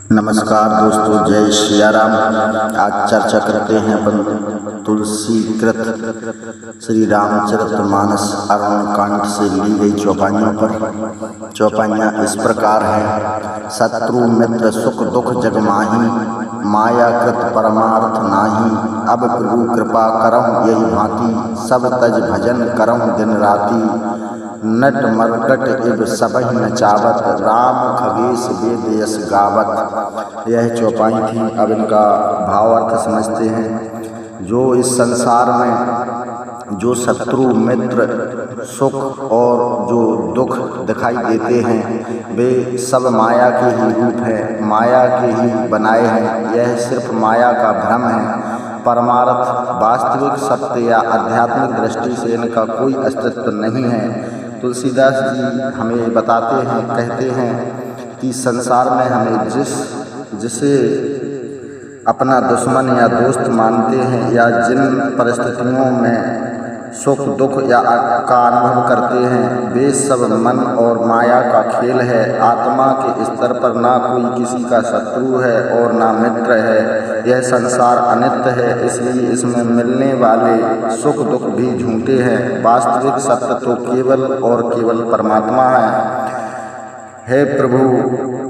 नमस्कार दोस्तों, जय सिया राम। आज चर्चा करते हैं अपन तुलसीकृत श्री रामचरितमानस अरुण कांड से ली गई चौपाइयों पर। चौपाइयाँ इस प्रकार हैं। शत्रु मित्र सुख दुख जग माही, मायाकृत परमार्थ नाही। अब प्रभु कृपा करहु यही भांति, सब तज भजन करहु दिन राति। नट मरकट इब सबहि नचावत, राम खगेश वेद यस गावत। यह चौपाई थी। अब इनका भाव अर्थ समझते हैं। जो इस संसार में जो शत्रु मित्र सुख और जो दुख दिखाई देते हैं, वे सब माया के ही रूप हैं, माया के ही बनाए हैं। यह सिर्फ माया का भ्रम है। परमार्थ वास्तविक सत्य या आध्यात्मिक दृष्टि से इनका कोई अस्तित्व नहीं है। तुलसीदास जी हमें बताते हैं, कहते हैं कि संसार में हमें जिसे अपना दुश्मन या दोस्त मानते हैं, या जिन परिस्थितियों में सुख दुख या का अनुभव करते हैं, वे सब मन और माया का खेल है। आत्मा के स्तर पर ना कोई किसी का शत्रु है और ना मित्र है। यह संसार अनित्य है, इसलिए इसमें मिलने वाले सुख दुख भी झूठे हैं। वास्तविक सत्य तो केवल और केवल परमात्मा है। हे प्रभु,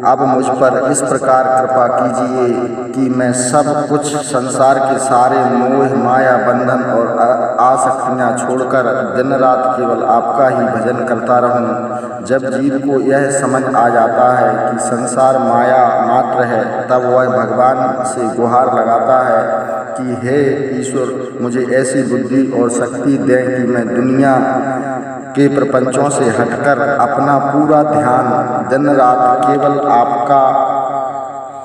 अब मुझ पर इस प्रकार कृपा कीजिए कि मैं सब कुछ संसार के सारे मोह माया बंधन और आसक्तियाँ छोड़कर दिन रात केवल आपका ही भजन करता रहूं। जब जीव को यह समझ आ जाता है कि संसार माया मात्र है, तब वह भगवान से गुहार लगाता है कि हे ईश्वर, मुझे ऐसी बुद्धि और शक्ति दें कि मैं दुनिया के प्रपंचों से हटकर अपना पूरा ध्यान दिन रात केवल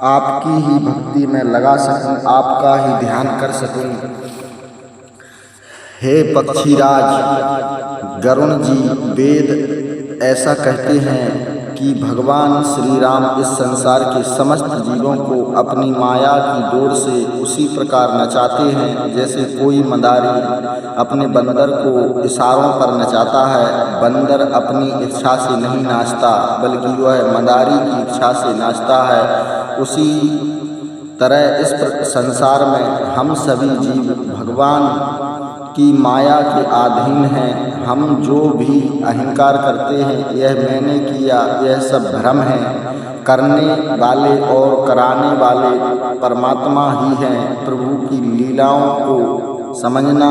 आपकी ही भक्ति में लगा सकूं, आपका ही ध्यान कर सकूं। हे पक्षीराज गरुण जी, वेद ऐसा कहते हैं कि भगवान श्री राम इस संसार के समस्त जीवों को अपनी माया की डोर से उसी प्रकार नचाते हैं जैसे कोई मदारी अपने बंदर को इशारों पर नचाता है। बंदर अपनी इच्छा से नहीं नाचता, बल्कि वह मदारी की इच्छा से नाचता है। उसी तरह इस संसार में हम सभी जीव भगवान की माया के अधीन हैं। हम जो भी अहंकार करते हैं, यह मैंने किया, यह सब भ्रम है। करने वाले और कराने वाले परमात्मा ही हैं। प्रभु की लीलाओं को समझना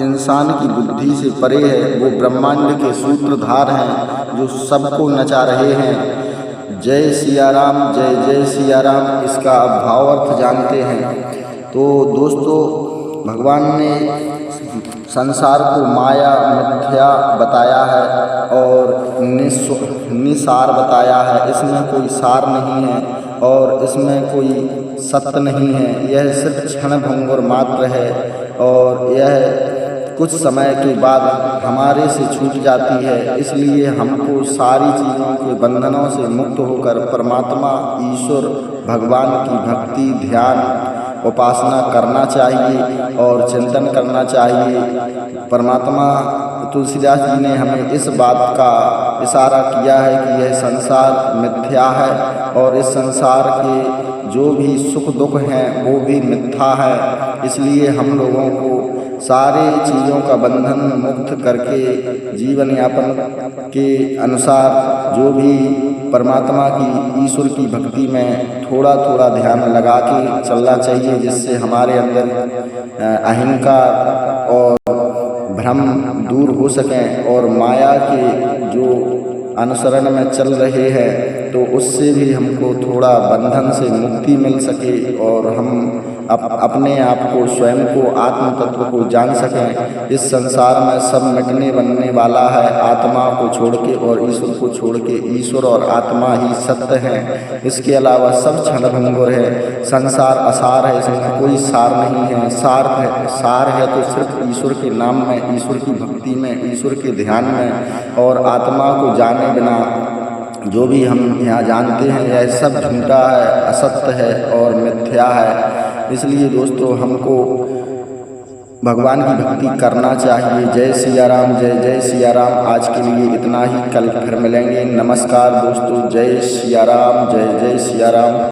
इंसान की बुद्धि से परे है। वो ब्रह्मांड के सूत्रधार हैं जो सबको नचा रहे हैं। जय सिया राम, जय जय सिया राम। इसका भाव अर्थ जानते हैं। तो दोस्तों, भगवान ने संसार को माया मिथ्या बताया है और निसार बताया है। इसमें कोई सार नहीं है और इसमें कोई सत्य नहीं है। यह सिर्फ क्षण भंगुर मात्र है और यह कुछ समय के बाद हमारे से छूट जाती है। इसलिए हमको सारी चीज़ों के बंधनों से मुक्त होकर परमात्मा ईश्वर भगवान की भक्ति ध्यान उपासना करना चाहिए और चिंतन करना चाहिए। परमात्मा तुलसीदास जी ने हमें इस बात का इशारा किया है कि यह संसार मिथ्या है और इस संसार के जो भी सुख दुख हैं वो भी मिथ्या है। इसलिए हम लोगों को सारे चीज़ों का बंधन मुक्त करके जीवन यापन के अनुसार जो भी परमात्मा की ईश्वर की भक्ति में थोड़ा थोड़ा ध्यान लगा के चलना चाहिए, जिससे हमारे अंदर अहंकार और भ्रम दूर हो सकें और माया के जो अनुसरण में चल रहे हैं तो उससे भी हमको थोड़ा बंधन से मुक्ति मिल सके और हम अपने आप को स्वयं को आत्म तत्व को जान सकें। इस संसार में सब मिटने बनने वाला है, आत्मा को छोड़ के और ईश्वर को छोड़ के। ईश्वर और आत्मा ही सत्य हैं, इसके अलावा सब क्षण भंगुर है। संसार असार है, इसमें कोई सार नहीं है। सार है तो सिर्फ ईश्वर के नाम में, ईश्वर की भक्ति में, ईश्वर के ध्यान में। और आत्मा को जाने बिना जो भी हम यहाँ जानते हैं यह सब झूठा है, असत्य है और मिथ्या है। इसलिए दोस्तों, हमको भगवान की भक्ति करना चाहिए। जय सिया राम, जय जय सिया राम। आज के लिए इतना ही, कल फिर मिलेंगे। नमस्कार दोस्तों, जय सिया राम, जय जय सिया राम।